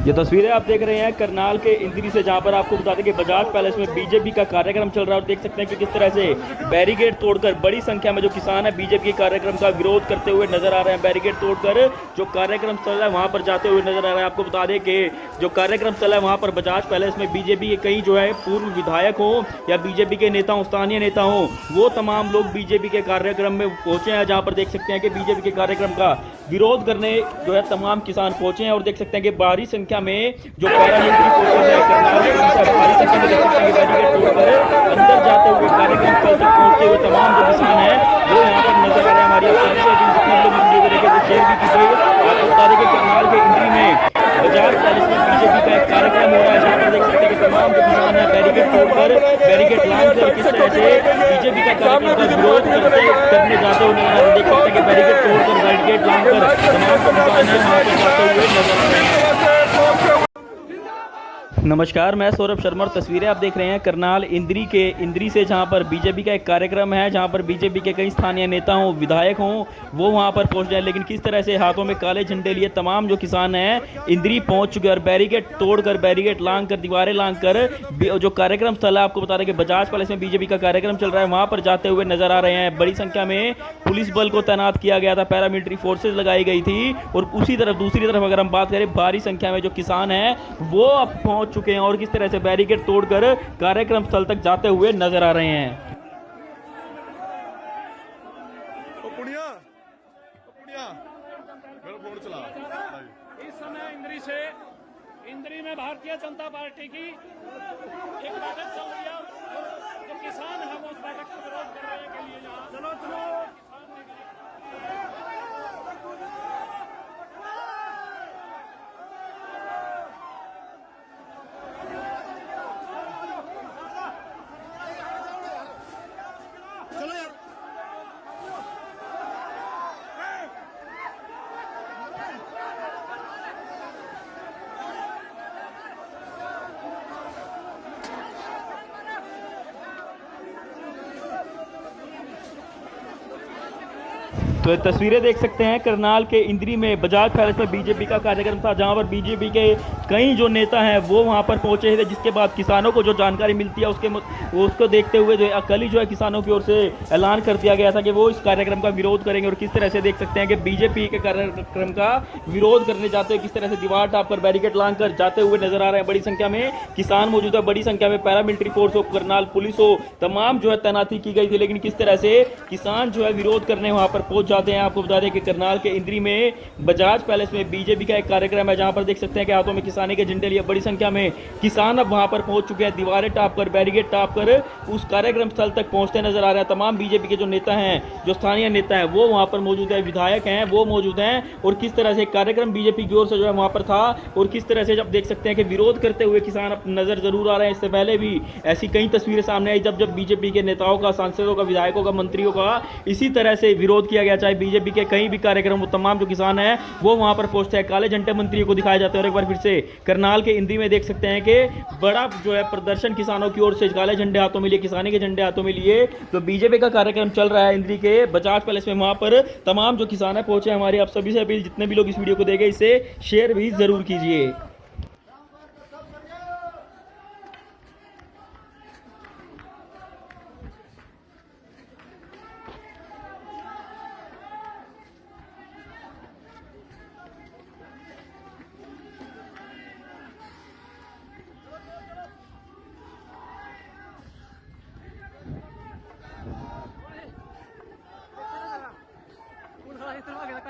ये तस्वीरें आप देख रहे हैं करनाल के इंदिरी से, जहां पर आपको बता दें कि बजाज पैलेस में बीजेपी का कार्यक्रम चल रहा है और देख सकते हैं कि किस तरह से बैरिकेड तोड़कर बड़ी संख्या में जो किसान है बीजेपी के कार्यक्रम का विरोध करते हुए नजर आ रहे हैं। बैरिकेड तोड़कर जो कार्यक्रम स्थल है वहां पर जाते हुए नजर आ रहे हैं। आपको बता दें कि जो कार्यक्रम स्थल है वहां पर बजाज पैलेस में बीजेपी के कई जो है पूर्व विधायक हो या बीजेपी के नेता हो, स्थानीय नेता हो, वो तमाम लोग बीजेपी के कार्यक्रम में पहुंचे हैं। जहां पर देख सकते हैं कि बीजेपी के कार्यक्रम का विरोध करने जो है तमाम किसान पहुंचे हैं और देख सकते हैं कि भारी संख्या में जो पैरामिलिट्री फोर्सेज है करनाल पुलिस भारी संख्या में देख सकते हैं कि बैरिकेड तोड़कर अंदर जाते हुए कार्यक्रम स्थल तक पहुंचते हुए तमाम जो किसान है वो यहाँ पर नजर आ रहे हैं। हमारी जितने लोग वीडियो को देखे वो शेयर भी कीजिए। आपको बता दें कि करनाल के इंद्री में बजाज पैलेस में बीजेपी का एक कार्यक्रम हो रहा है, जहाँ पर देख सकते हैं कि तमाम जो किसान है बैरिकेड तोड़कर बैरिकेड लांघकर किस तरह से बीजेपी का कार्यक्रम का विरोध करने जाते हुए नजर आ रहे हैं। देख सकते हैं कि बैरिकेड तोड़कर बैरिकेड लांघकर तमाम जो किसान है वहां पर जाते हुए नजर आ रहे हैं। नमस्कार, मैं सौरभ शर्मा और तस्वीरें आप देख रहे हैं करनाल इंद्री से, जहां पर बीजेपी का एक कार्यक्रम है, जहां पर बीजेपी के कई स्थानीय नेता हों, विधायक हों, वो वहां पर पहुंच जाए। लेकिन किस तरह से हाथों में काले झंडे लिए तमाम जो किसान हैं इंद्री पहुंच चुके हैं और बैरिकेड तोड़कर बैरिकेड लांघकर दीवारें लांघकर जो कार्यक्रम स्थल है, आपको बता दें कि बजाज पैलेस में बीजेपी का कार्यक्रम चल रहा है, वहां पर जाते हुए नजर आ रहे हैं। बड़ी संख्या में पुलिस बल को तैनात किया गया था, पैरामिलिट्री फोर्सेज लगाई गई थी और उसी तरफ दूसरी तरफ अगर हम बात करें भारी संख्या में जो किसान हैं वो अब पहुंच चुके हैं और किस तरह से बैरिकेड तोड़कर कार्यक्रम स्थल तक जाते हुए नजर आ रहे हैं। इस समय इंद्री में भारतीय जनता पार्टी की एक बैठक चल रही है। जो किसान है वो उस बैठक का विरोध करने के लिए चलो तो तस्वीरें देख सकते हैं करनाल के इंद्री में बजाज पैलेस में बीजेपी का कार्यक्रम था, जहां पर बीजेपी के कई जो नेता हैं वो वहां पर पहुंचे थे, जिसके बाद किसानों को जो जानकारी मिलती है उसको देखते हुए जो कल ही जो है किसानों की ओर से ऐलान कर दिया गया था कि वो इस कार्यक्रम का विरोध करेंगे। और किस तरह से देख सकते हैं कि बीजेपी के कार्यक्रम का विरोध करने जाते हुए किस तरह से दीवार टाप कर बैरिकेड लांघ कर जाते हुए नजर आ रहे हैं। बड़ी संख्या में किसान मौजूद है, बड़ी संख्या में पैरामिलिट्री फोर्स हो, करनाल पुलिस हो, तमाम जो है तैनाती की गई थी। लेकिन किस तरह से किसान जो है विरोध करने वहां पर पहुंच जाते हैं। आपको बता दें कि करनाल के इंद्री में बजाज पैलेस में बीजेपी का एक कार्यक्रम है, जहां पर देख सकते हैं कि हाथों में किसानी के झंडे लिए बड़ी संख्या में किसान अब वहां पर पहुंच चुके हैं। दीवारें टाप कर बैरिकेड टाप कर उस कार्यक्रम स्थल तक पहुंचते नजर आ रहे हैं। तमाम बीजेपी के जो नेता हैं, जो स्थानीय नेता हैं, वो वहां पर मौजूद है, विधायक हैं वो मौजूद हैं। और किस तरह से कार्यक्रम बीजेपी की ओर से जो है वहां पर था और किस तरह से जब देख सकते हैं कि विरोध करते हुए किसान अब नजर जरूर आ रहे हैं। इससे पहले भी ऐसी कई तस्वीरें सामने आई जब बीजेपी के नेताओं का, सांसदों का, विधायकों का, मंत्रियों का इसी तरह से विरोध किया गया। चाहे बीजेपी के कहीं भी कार्यक्रम, तमाम जो किसान हैं वो वहां पर पहुंचते हैं, काले झंडे मंत्रियों को दिखाए जाते हैं। और एक बार फिर से करनाल के इंद्री में देख सकते हैं कि बड़ा जो है प्रदर्शन किसानों की ओर से, काले झंडे हाथों में लिए, किसानी के झंडे हाथों में लिए जो बीजेपी का कार्यक्रम चल रहा है इंद्री के बजाज पैलेस में, वहां पर तमाम जो किसान है पहुंचे। हमारी आप सभी से अपील, जितने भी लोग इस वीडियो को देखें इसे शेयर भी जरूर कीजिए।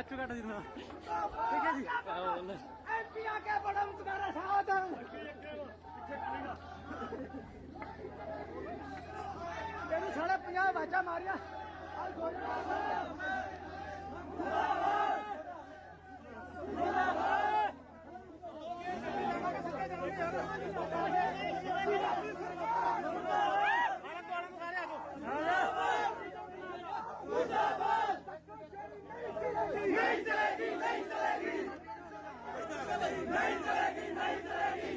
ठीक है जी, एमपी आके बड़ा तुम्हारा साथ है। तेरे साढ़े 50 बाजा मारिया। नहीं चलेगी, नहीं चलेगी, नहीं चलेगी, नहीं चलेगी, नहीं चलेगी,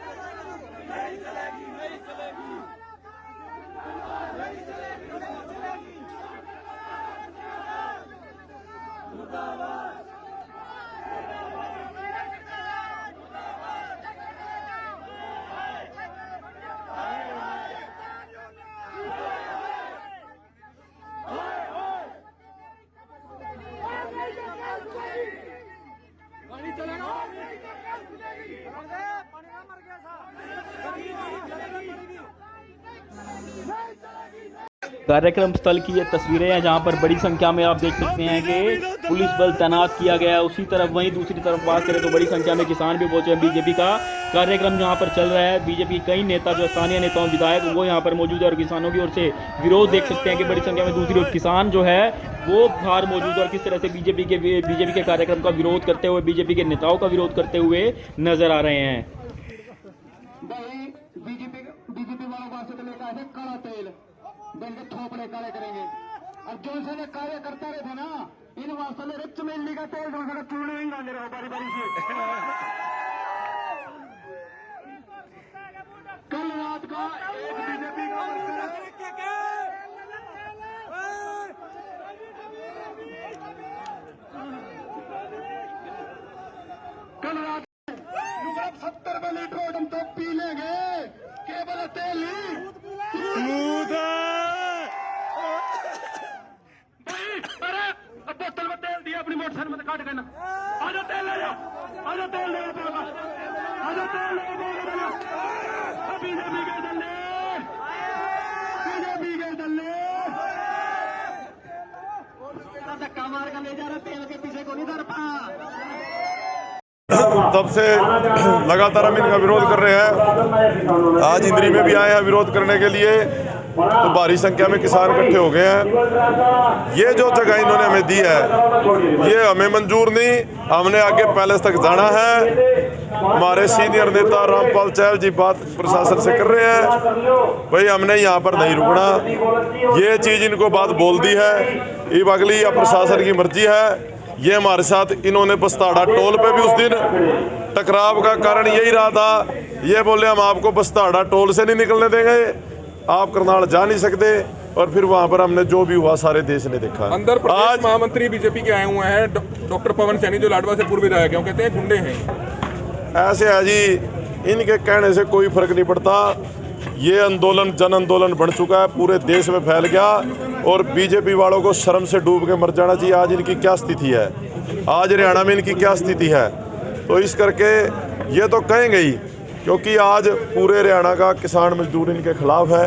नहीं चलेगी, नहीं चलेगी, नहीं चलेगी। मुर्दाबाद, कार्यक्रम स्थल की ये तस्वीरें हैं जहां पर बड़ी संख्या में आप देख सकते हैं कि पुलिस बल तैनात किया गया है। उसी तरफ वहीं दूसरी तरफ बात करें तो बड़ी संख्या में किसान भी पहुंचे हैं। बीजेपी का कार्यक्रम जहां पर चल रहा है, बीजेपी कई नेता जो स्थानीय नेताओं विधायक वो यहाँ पर मौजूद है और किसानों की ओर से विरोध देख सकते हैं कि बड़ी संख्या में दूसरी ओर किसान जो है वो बाहर मौजूद है और किस तरह से बीजेपी के कार्यक्रम का विरोध करते हुए, बीजेपी के नेताओं का विरोध करते हुए नजर आ रहे हैं। बीजेपी वालों को ऐसे लेकर आए काला तेल के थोपड़े काले करेंगे और जो से कार्य करता रहे थे ना इन वास्तव में रिच मिलने का तेल जो है चूड़े ही डाले रहो बारी बारी से। कल रात का एक बीजेपी का कल रात 70 रुपए लीटर हम तो पी लेंगे केवल तेल ही बोतल में तेल दिया अपनी मोटरसाइकिल में काट करना आजा तेल ले जाओ आजा तेल ले जाओ आजा तेल ले जाओ बीजेपी के दल्ले धक्का मार कर ले जा रहा तेल के पीछे को नहीं धर पा। तब से लगातार हम इनका विरोध कर रहे हैं। आज इंद्री में भी आए हैं विरोध करने के लिए, तो भारी संख्या में किसान इकट्ठे हो गए हैं। ये जो जगह इन्होंने हमें दी है ये हमें मंजूर नहीं, हमने आगे पैलेस तक जाना है। हमारे सीनियर नेता रामपाल चहल जी बात प्रशासन से कर रहे हैं, भाई हमने यहाँ पर नहीं रुकना। ये चीज़ इनको बात बोल दी है, ये अगली या प्रशासन की मर्जी है। ये हमारे साथ इन्होंने बस्ताड़ा टोल पे भी उस दिन टकराव का कारण यही रहा था। ये बोले हम आपको बस्ताड़ा टोल से नहीं निकलने देंगे, आप करनाल जा नहीं सकते। और फिर वहाँ पर हमने जो भी हुआ सारे देश ने देखा। अंदर प्रदेश महामंत्री बीजेपी के आए हुए हैं डॉक्टर पवन सैनी जो लाडवा से पूर्व विधायक है, कहते हैं गुंडे हैं। ऐसे है जी, इनके कहने से कोई फर्क नहीं पड़ता। ये आंदोलन जन आंदोलन बन चुका है, पूरे देश में फैल गया और बीजेपी वालों को शर्म से डूब के मर जाना चाहिए। आज इनकी क्या स्थिति है, आज हरियाणा में इनकी क्या स्थिति है, तो इस करके ये तो कहेंगे ही, क्योंकि आज पूरे हरियाणा का किसान मजदूर इनके खिलाफ है,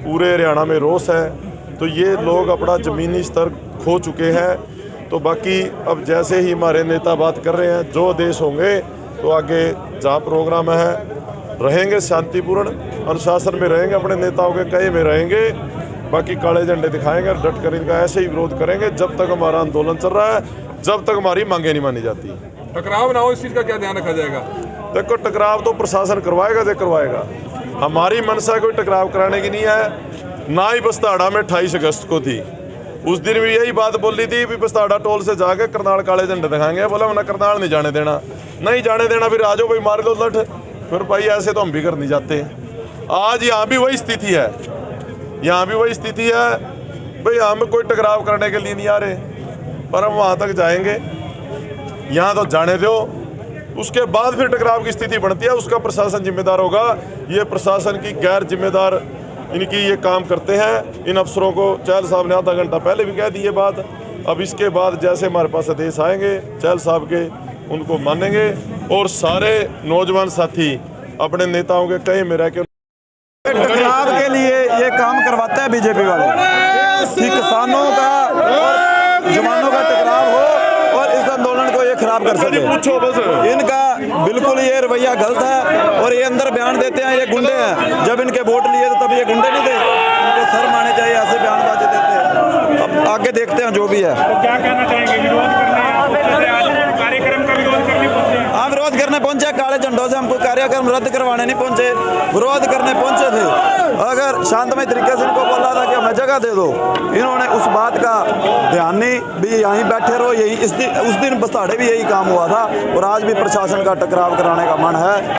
पूरे हरियाणा में रोष है। तो ये लोग अपना ज़मीनी स्तर खो चुके हैं। तो बाकी अब जैसे ही हमारे नेता बात कर रहे हैं, जो आदेश होंगे तो आगे जहाँ प्रोग्राम है रहेंगे, शांतिपूर्ण अनुशासन में रहेंगे, अपने नेताओं के कहे में रहेंगे। बाकी काले झंडे दिखाएंगे और डट कर इनका ऐसे ही विरोध करेंगे जब तक हमारा आंदोलन चल रहा है, जब तक हमारी मांगे नहीं मानी जाती। टकराव ना हो, इस चीज़ का क्या ध्यान रखा जाएगा? देखो, टकराव तो प्रशासन करवाएगा जो करवाएगा। हमारी मंशा कोई टकराव कराने की नहीं है, ना ही बस्ताड़ा में 28 अगस्त को थी। उस दिन भी यही बात बोली थी भी बस्ताड़ा टोल से जाके करनाल काले झंडे दिखाएंगे। बोला हमने करनाल नहीं जाने देना, नहीं जाने देना, फिर आ जाओ भाई मार लो लठ। फिर भाई ऐसे तो हम भी कर नहीं जाते। आज यहाँ भी वही स्थिति है, यहाँ भी वही स्थिति है। भाई हम कोई टकराव करने के लिए नहीं आ रहे, पर हम वहाँ तक जाएंगे। यहाँ तो जाने दो, उसके बाद फिर टकराव की स्थिति बनती है, उसका प्रशासन जिम्मेदार होगा। ये प्रशासन की गैर जिम्मेदार इनकी ये काम करते हैं। इन अफसरों को चहल साहब ने आधा घंटा पहले भी कह दी ये बात। अब इसके बाद जैसे हमारे पास आदेश आएंगे चहल साहब के, उनको मानेंगे और सारे नौजवान साथी अपने नेताओं के कहे में रह के टकराव के लिए ये काम करवाता है बीजेपी वाले कि किसानों का और जवानों का टकराव हो और इस आंदोलन को ये खराब कर सके। पूछो बस, इनका बिल्कुल ये रवैया गलत है और ये अंदर बयान देते हैं ये गुंडे हैं। जब इनके वोट लिए तो तब ये गुंडे नहीं थे, इनको सर माने चाहिए, ऐसे बयानबाजी देते हैं। अब आगे देखते हैं जो भी है। क्या कहना चाहेंगे? विरोध करने आज कार्यक्रम का विरोध करने पहुंचे? हाँ, विरोध करने पहुंचे। काले झंडों से हमको कार्यक्रम रद्द करवाने नहीं पहुंचे, विरोध करने पहुंचे थे। अगर शांतमय तरीके से इनको बोला था कि हमें जगह दे दो, इन्होंने उस बात का ध्यान नहीं, भी यहीं बैठे रहो। यही उस दिन बस्ताड़े भी यही काम हुआ था और आज भी प्रशासन का टकराव कराने का मन है।